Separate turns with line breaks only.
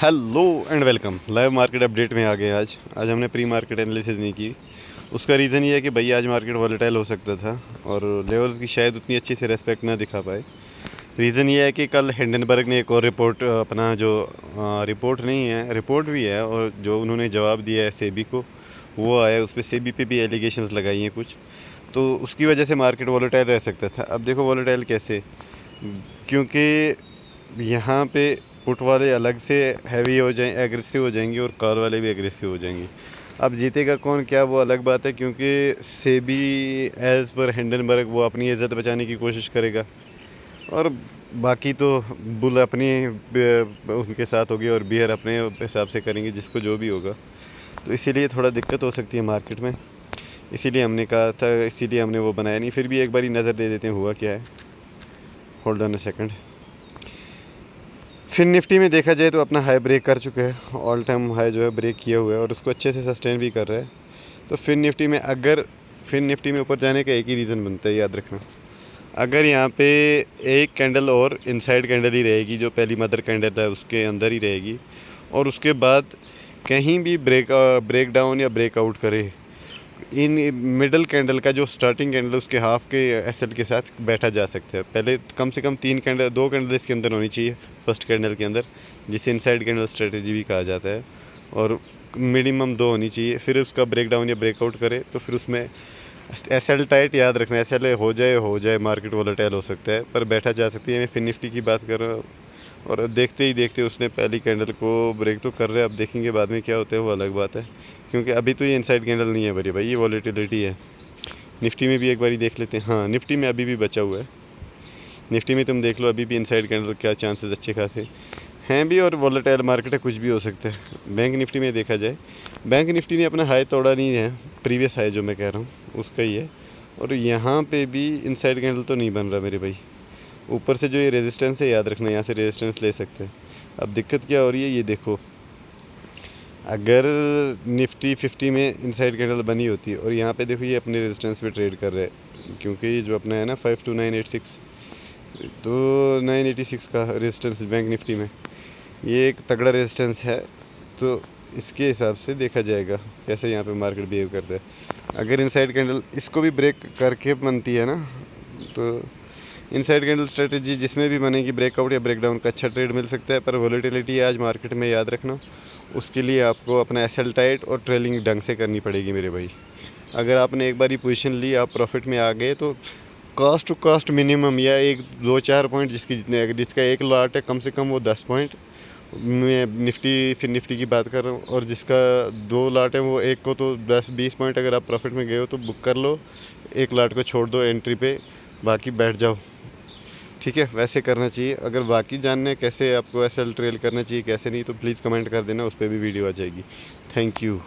Hello and welcome. Live market update में आ गए। आज हमने प्री मार्केट एनालिसिस नहीं की। उसका रीज़न ये है कि भाई आज मार्केट वॉलेटाइल हो सकता था और लेवल्स की शायद उतनी अच्छी से रेस्पेक्ट ना दिखा पाए। रीज़न ये है कि कल हिंडनबर्ग ने एक और रिपोर्ट अपना जो रिपोर्ट नहीं है, रिपोर्ट भी है, और जो उन्होंने जवाब दिया है सेबी को वो आया। उस पर सेबी पे भी एलिगेशंस लगाई हैं कुछ, तो उसकी वजह से मार्केट वॉलेटाइल रह सकता था। अब देखो वॉलेटाइल कैसे, क्योंकि यहाँ पे पुट वाले अलग से हैवी हो जाए, एग्रेसिव हो जाएंगे, और कॉल वाले भी एग्रेसिव हो जाएंगे। अब जीतेगा कौन क्या वो अलग बात है, क्योंकि सेबी एज़ पर हिंडनबर्ग वो अपनी इज़्ज़त बचाने की कोशिश करेगा, और बाकी तो बुल अपनी उनके साथ होगी और बियर अपने हिसाब से करेंगे, जिसको जो भी होगा। तो इसीलिए थोड़ा दिक्कत हो सकती है मार्केट में। इसीलिए हमने कहा था, इसीलिए हमने वो बनाया नहीं। फिर भी एक बारी नज़र दे देते हैं हुआ क्या है। Hold on a second. फिर निफ्टी में देखा जाए तो अपना हाई ब्रेक कर चुके हैं, ऑल टाइम हाई जो है ब्रेक किया हुआ है, और उसको अच्छे से सस्टेन भी कर रहा है। तो फिर निफ्टी में ऊपर जाने का एक ही रीज़न बनता है, याद रखना। अगर यहाँ पे एक कैंडल और इनसाइड कैंडल ही रहेगी, जो पहली मदर कैंडल है उसके अंदर ही रहेगी, और उसके बाद कहीं भी ब्रेक डाउन या ब्रेकआउट करे, इन मिडल कैंडल का जो स्टार्टिंग कैंडल उसके हाफ के एसएल के साथ बैठा जा सकता है। पहले कम से कम दो कैंडल इसके अंदर होनी चाहिए, फर्स्ट कैंडल के अंदर, जिसे इनसाइड कैंडल स्ट्रेटजी भी कहा जाता है, और मिनिमम 2 होनी चाहिए। फिर उसका ब्रेक डाउन या ब्रेकआउट करे तो फिर उसमें एसएल टाइट, याद रखना एसएल हो जाए मार्केट वोलेटाइल हो सकता है, पर बैठा जा सकती है। मैं फिर निफ्टी की बात कर रहा हूँ, और देखते ही देखते उसने पहली कैंडल को ब्रेक तो कर रहे हैं। अब देखेंगे बाद में क्या होता है, वो अलग बात है, क्योंकि अभी तो ये इनसाइड कैंडल नहीं है भाई, ये वॉलेटिलिटी है। निफ्टी में भी एक बारी देख लेते हैं। हाँ, निफ्टी में अभी भी बचा हुआ है। निफ्टी में तुम देख लो, अभी भी इनसाइड कैंडल क्या चांसेस अच्छे खासे हैं भी, और वॉलेटाइल मार्केट है, कुछ भी हो सकता है। बैंक निफ्टी में देखा जाए, बैंक निफ्टी ने अपना हाई तोड़ा नहीं है, प्रीवियस हाई जो मैं कह रहा हूँ उसका ही है, और यहाँ पे भी इनसाइड कैंडल तो नहीं बन रहा मेरे भाई। ऊपर से जो ये रेजिस्टेंस है, याद रखना, यहाँ से रेजिस्टेंस ले सकते हैं। अब दिक्कत क्या हो रही है, ये देखो, अगर निफ्टी 50 में इनसाइड कैंडल बनी होती है, और यहाँ पे देखो ये अपने रेजिस्टेंस पे ट्रेड कर रहे हैं, क्योंकि ये जो अपना है ना 52986, तो 986 का रेजिस्टेंस बैंक निफ्टी में, ये एक तगड़ा रेजिस्टेंस है। तो इसके हिसाब से देखा जाएगा कैसे यहाँ पे मार्केट बिहेव करता है। अगर इनसाइड कैंडल इसको भी ब्रेक करके बनती है ना, तो इनसाइड कैंडल स्ट्रेटजी जिसमें भी बनेगी, ब्रेकआउट या ब्रेकडाउन का अच्छा ट्रेड मिल सकता है। पर वॉलेटिलिटी आज मार्केट में, याद रखना, उसके लिए आपको अपना एसएल टाइट और ट्रेलिंग ढंग से करनी पड़ेगी मेरे भाई। अगर आपने एक बारी पोजीशन ली, आप प्रॉफिट में आ गए, तो कॉस्ट टू कॉस्ट मिनिमम, या 1-2-4 पॉइंट जिसका एक लॉट है, कम से कम वो 10 पॉइंट, मैं निफ्टी की बात कर रहा हूँ, और जिसका 2 लॉट है वो एक को तो 10-20 पॉइंट अगर आप प्रॉफिट में गए हो तो बुक कर लो, एक लॉट को छोड़ दो एंट्री पे, बाकी बैठ जाओ। ठीक है, वैसे करना चाहिए। अगर बाकी जानना है कैसे आपको एसएल ट्रेल करना चाहिए कैसे नहीं, तो प्लीज़ कमेंट कर देना, उस पर भी वीडियो आ जाएगी। Thank you.